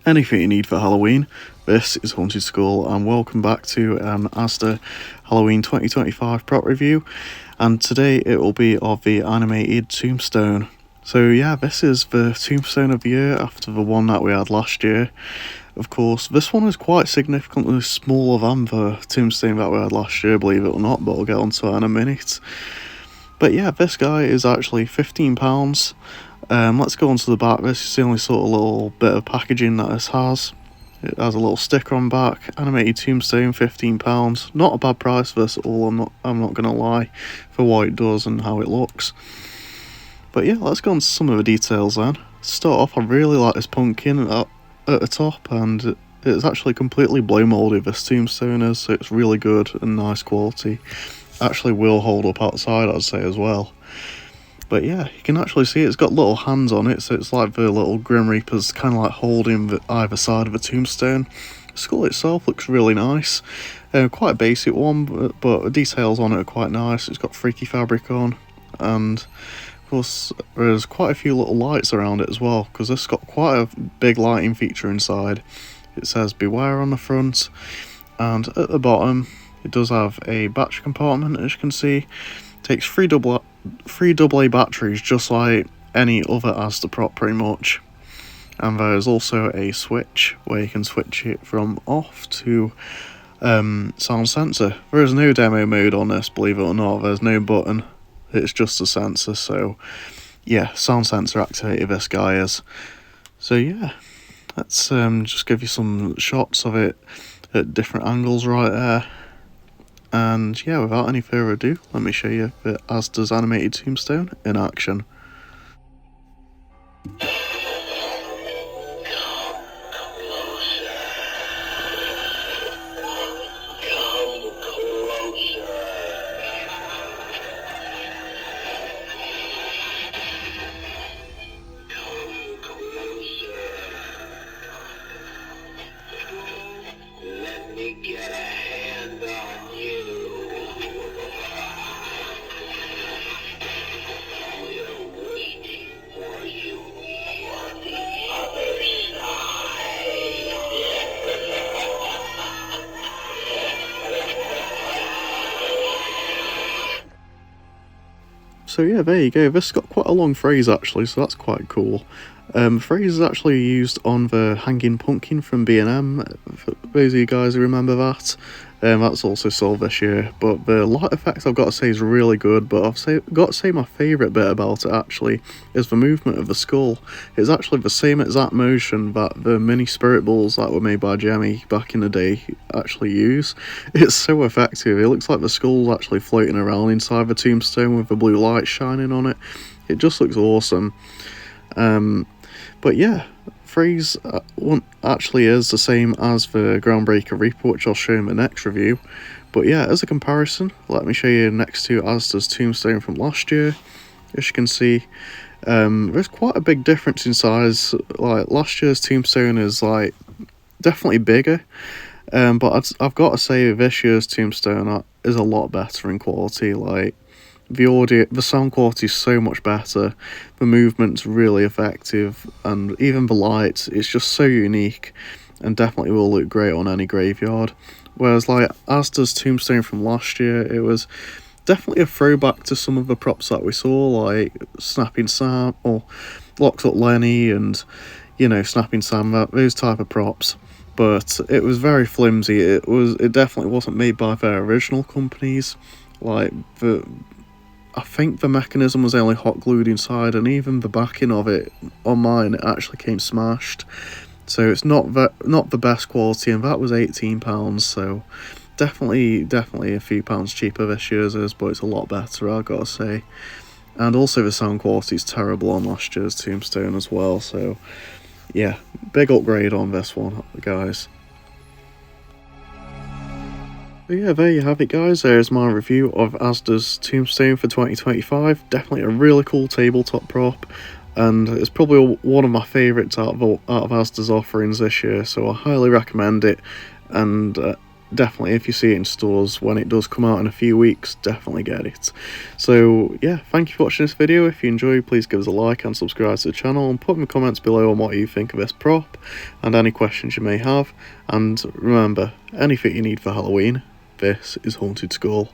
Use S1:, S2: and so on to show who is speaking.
S1: anything you need for Halloween. This is Haunted School, and welcome back to an Asda Halloween 2025 prop review. And today it will be of the animated Tombstone. So yeah, this is the Tombstone of the year after the one that we had last year. Of course, this one is quite significantly smaller than the Tombstone that we had last year, believe it or not, but I'll get onto that in a minute. But yeah, this guy is actually £15. Let's go on to the back. This is the only sort of little bit of packaging that this has. It has a little sticker on back. Animated Tombstone, £15. Not a bad price for this at all. I'm not gonna lie, for what it does and how it looks. But yeah, let's go on to some of the details then. To start off, I really like this pumpkin at the top, and it's actually completely blow molded. This Tombstone is, so it's really good and nice quality. Actually, will hold up outside, I'd say as well. But yeah, you can actually see it's got little hands on it, so it's like the little Grim Reapers kind of like holding either side of a tombstone. The skull itself looks really nice. Quite a basic one, but the details on it are quite nice. It's got freaky fabric on, and of course there's quite a few little lights around it as well, because this has got quite a big lighting feature inside. It says beware on the front, and at the bottom it does have a battery compartment, as you can see. It takes three AA batteries, just like any other Asda prop pretty much. And there's also a switch where you can switch it from off to sound sensor. There is no demo mode on this, believe it or not. There's no button, it's just a sensor. So yeah, sound sensor activated this guy is. So yeah, let's just give you some shots of it at different angles right there. And yeah, without any further ado, let me show you the Asda's animated Tombstone in action.
S2: Let me get a hand on you. We're waiting for you on the other side.
S1: So yeah, there you go. This has got quite a long phrase actually, so that's quite cool. Phrase is actually used on the Hanging Pumpkin from B&M, for those of you guys who remember that. That's also sold this year, but the light effect I've got to say is really good, but got to say my favourite bit about it actually is the movement of the skull. It's actually the same exact motion that the mini spirit balls that were made by Jemmy back in the day actually use. It's so effective. It looks like the skull's actually floating around inside the tombstone with the blue light shining on it. It just looks awesome. But yeah, phrase actually is the same as the Groundbreaker Reaper, which I'll show in the next review. But yeah, as a comparison, let me show you next to Asda's Tombstone from last year. As you can see, there's quite a big difference in size. Like last year's Tombstone is like definitely bigger, but I've got to say this year's Tombstone is a lot better in quality. Like the sound quality is so much better, the movement's really effective, and even the lights, it's just so unique and definitely will look great on any graveyard. Whereas like Asda's Tombstone from last year, it was definitely a throwback to some of the props that we saw, like Snapping Sam or Locked Up Lenny and, you know, Snapping Sam, those type of props. But it was very flimsy. It definitely wasn't made by their original companies. Like I think the mechanism was only hot glued inside, and even the backing of it on mine, it actually came smashed. So it's not the best quality, and that was £18. So definitely a few pounds cheaper this year's is, but it's a lot better, I've got to say. And also the sound quality is terrible on last year's Tombstone as well. So yeah, big upgrade on this one, guys. So yeah, there you have it guys, there's my review of Asda's Tombstone for 2025. Definitely a really cool tabletop prop, and it's probably one of my favourites out of Asda's offerings this year, so I highly recommend it. And definitely, if you see it in stores when it does come out in a few weeks, definitely get it. So yeah, thank you for watching this video. If you enjoyed, please give us a like and subscribe to the channel, and put in the comments below on what you think of this prop and any questions you may have. And remember, anything you need for Halloween, this is Haunted School.